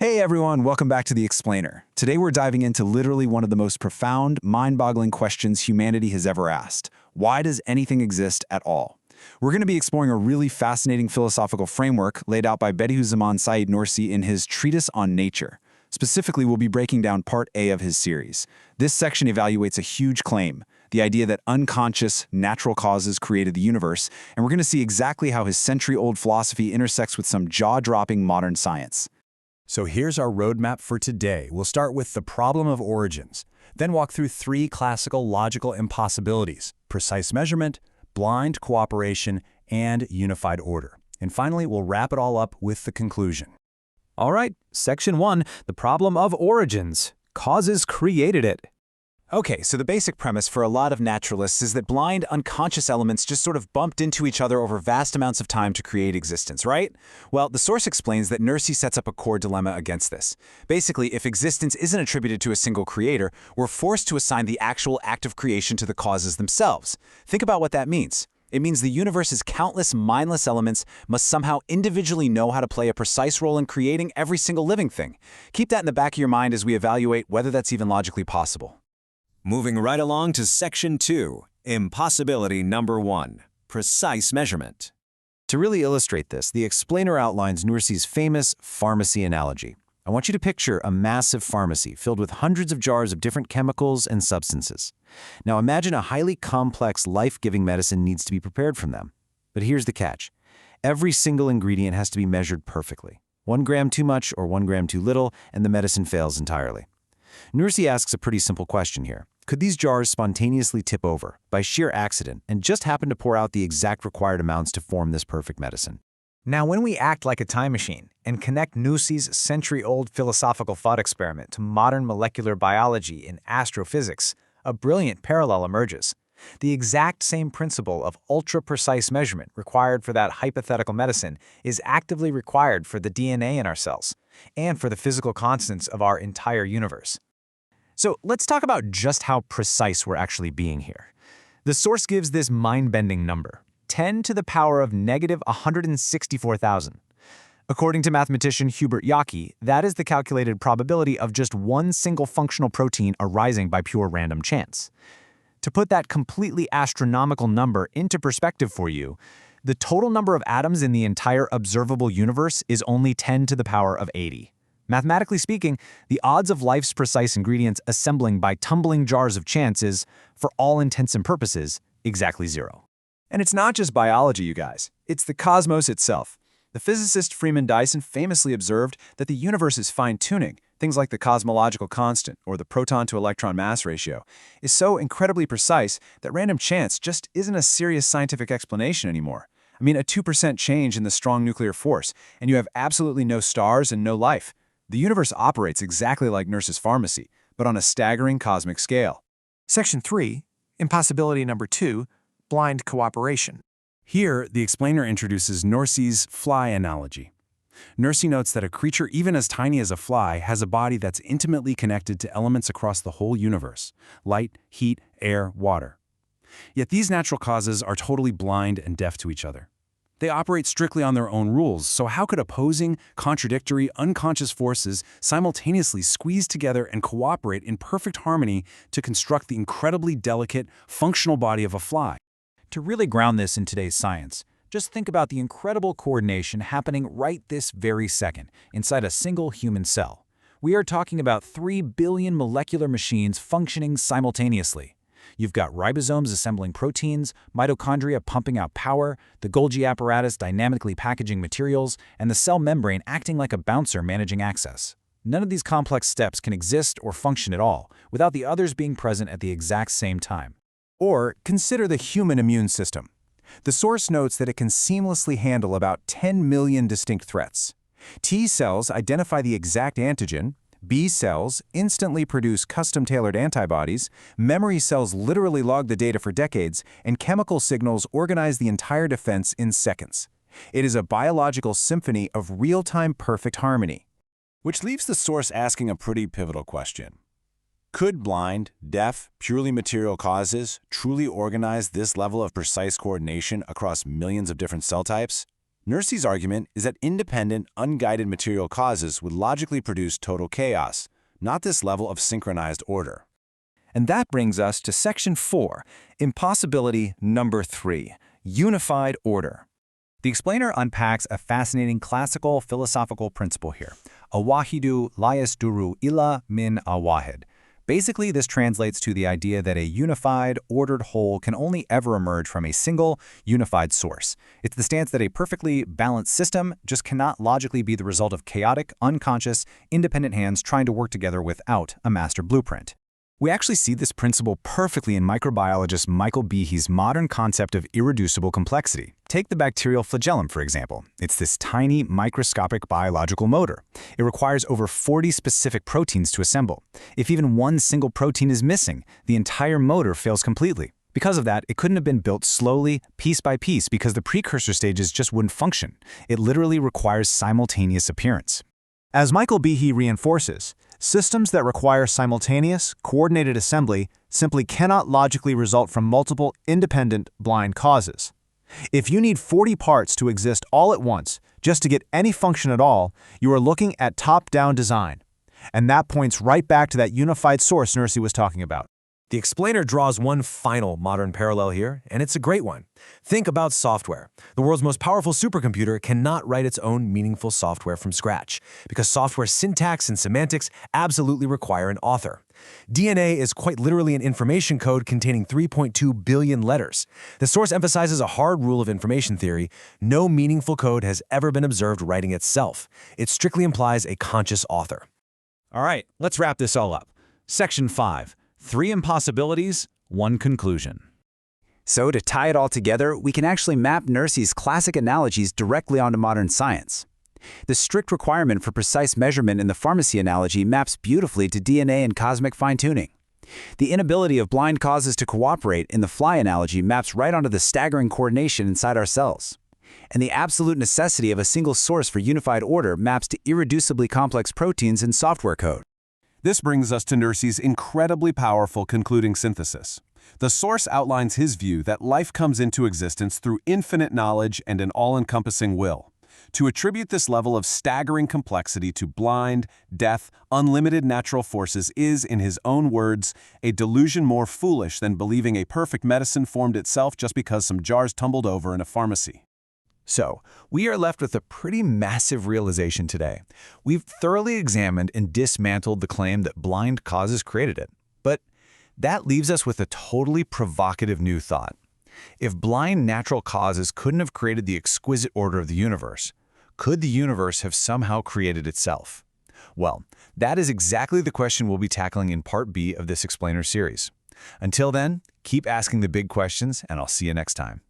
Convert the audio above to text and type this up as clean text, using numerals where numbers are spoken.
Hey everyone, welcome back to The Explainer. Today we're diving into literally one of the most profound, mind-boggling questions humanity has ever asked. Why does anything exist at all? We're going to be exploring a really fascinating philosophical framework laid out by Bediüzzaman Said Nursi in his Treatise on Nature. Specifically, we'll be breaking down Part A of his series. This section evaluates a huge claim, the idea that unconscious, natural causes created the universe, and we're going to see exactly how his century-old philosophy intersects with some jaw-dropping modern science. So here's our roadmap for today. We'll start with the problem of origins, then walk through three classical logical impossibilities: precise measurement, blind cooperation, and unified order. And finally, we'll wrap it all up with the conclusion. All right, Section 1, the problem of origins. Causes created it. Okay, so the basic premise for a lot of naturalists is that blind, unconscious elements just sort of bumped into each other over vast amounts of time to create existence, right? Well, the source explains that Nursi sets up a core dilemma against this. Basically, if existence isn't attributed to a single creator, we're forced to assign the actual act of creation to the causes themselves. Think about what that means. It means the universe's countless mindless elements must somehow individually know how to play a precise role in creating every single living thing. Keep that in the back of your mind as we evaluate whether that's even logically possible. Moving right along to Section 2, Impossibility Number 1, Precise Measurement. To really illustrate this, the explainer outlines Nursi's famous pharmacy analogy. I want you to picture a massive pharmacy filled with hundreds of jars of different chemicals and substances. Now imagine a highly complex, life-giving medicine needs to be prepared from them. But here's the catch. Every single ingredient has to be measured perfectly. 1 gram too much or 1 gram too little, and the medicine fails entirely. Nursi asks a pretty simple question here. Could these jars spontaneously tip over, by sheer accident, and just happen to pour out the exact required amounts to form this perfect medicine? Now, when we act like a time machine and connect Nursi's century-old philosophical thought experiment to modern molecular biology and astrophysics, a brilliant parallel emerges. The exact same principle of ultra-precise measurement required for that hypothetical medicine is actively required for the DNA in our cells and for the physical constants of our entire universe. So let's talk about just how precise we're actually being here. The source gives this mind-bending number, 10 to the power of negative 164,000. According to mathematician Hubert Yockey, that is the calculated probability of just one single functional protein arising by pure random chance. To put that completely astronomical number into perspective for you, the total number of atoms in the entire observable universe is only 10 to the power of 80. Mathematically speaking, the odds of life's precise ingredients assembling by tumbling jars of chance is, for all intents and purposes, exactly 0. And it's not just biology, you guys. It's the cosmos itself. The physicist Freeman Dyson famously observed that the universe is fine-tuning. Things like the cosmological constant, or the proton-to-electron mass ratio, is so incredibly precise that random chance just isn't a serious scientific explanation anymore. I mean, a 2% change in the strong nuclear force, and you have absolutely no stars and no life. The universe operates exactly like Nursi's pharmacy, but on a staggering cosmic scale. Section 3, Impossibility Number 2, Blind Cooperation. Here, the explainer introduces Nursi's fly analogy. Nursi notes that a creature even as tiny as a fly has a body that's intimately connected to elements across the whole universe: light, heat, air, water. Yet these natural causes are totally blind and deaf to each other. They operate strictly on their own rules, so how could opposing, contradictory, unconscious forces simultaneously squeeze together and cooperate in perfect harmony to construct the incredibly delicate, functional body of a fly? To really ground this in today's science, just think about the incredible coordination happening right this very second inside a single human cell. We are talking about 3 billion molecular machines functioning simultaneously. You've got ribosomes assembling proteins, mitochondria pumping out power, the Golgi apparatus dynamically packaging materials, and the cell membrane acting like a bouncer managing access. None of these complex steps can exist or function at all without the others being present at the exact same time. Or consider the human immune system. The source notes that it can seamlessly handle about 10 million distinct threats. T cells identify the exact antigen, B cells instantly produce custom-tailored antibodies, memory cells literally log the data for decades, and chemical signals organize the entire defense in seconds. It is a biological symphony of real-time perfect harmony. Which leaves the source asking a pretty pivotal question. Could blind, deaf, purely material causes truly organize this level of precise coordination across millions of different cell types? Nursi's argument is that independent, unguided material causes would logically produce total chaos, not this level of synchronized order. And that brings us to section 4, impossibility number 3, unified order. The explainer unpacks a fascinating classical philosophical principle here. Awahidu la yasduru illa min awahid. Basically, this translates to the idea that a unified, ordered whole can only ever emerge from a single, unified source. It's the stance that a perfectly balanced system just cannot logically be the result of chaotic, unconscious, independent hands trying to work together without a master blueprint. We actually see this principle perfectly in microbiologist Michael Behe's modern concept of irreducible complexity. Take the bacterial flagellum, for example. It's this tiny, microscopic biological motor. It requires over 40 specific proteins to assemble. If even one single protein is missing, the entire motor fails completely. Because of that, it couldn't have been built slowly, piece by piece, because the precursor stages just wouldn't function. It literally requires simultaneous appearance. As Michael Behe reinforces, systems that require simultaneous, coordinated assembly simply cannot logically result from multiple, independent, blind causes. If you need 40 parts to exist all at once, just to get any function at all, you are looking at top-down design. And that points right back to that unified source Nursi was talking about. The explainer draws one final modern parallel here, and it's a great one. Think about software. The world's most powerful supercomputer cannot write its own meaningful software from scratch, because software syntax and semantics absolutely require an author. DNA is quite literally an information code containing 3.2 billion letters. The source emphasizes a hard rule of information theory: no meaningful code has ever been observed writing itself. It strictly implies a conscious author. All right, let's wrap this all up. Section 5. 3 impossibilities, 1 conclusion. So to tie it all together, we can actually map Nursi's classic analogies directly onto modern science. The strict requirement for precise measurement in the pharmacy analogy maps beautifully to DNA and cosmic fine-tuning. The inability of blind causes to cooperate in the fly analogy maps right onto the staggering coordination inside our cells. And the absolute necessity of a single source for unified order maps to irreducibly complex proteins in software code. This brings us to Nursi's incredibly powerful concluding synthesis. The source outlines his view that life comes into existence through infinite knowledge and an all-encompassing will. To attribute this level of staggering complexity to blind, deaf, unlimited natural forces is, in his own words, a delusion more foolish than believing a perfect medicine formed itself just because some jars tumbled over in a pharmacy. So, we are left with a pretty massive realization today. We've thoroughly examined and dismantled the claim that blind causes created it. But that leaves us with a totally provocative new thought. If blind natural causes couldn't have created the exquisite order of the universe, could the universe have somehow created itself? Well, that is exactly the question we'll be tackling in Part B of this Explainer series. Until then, keep asking the big questions, and I'll see you next time.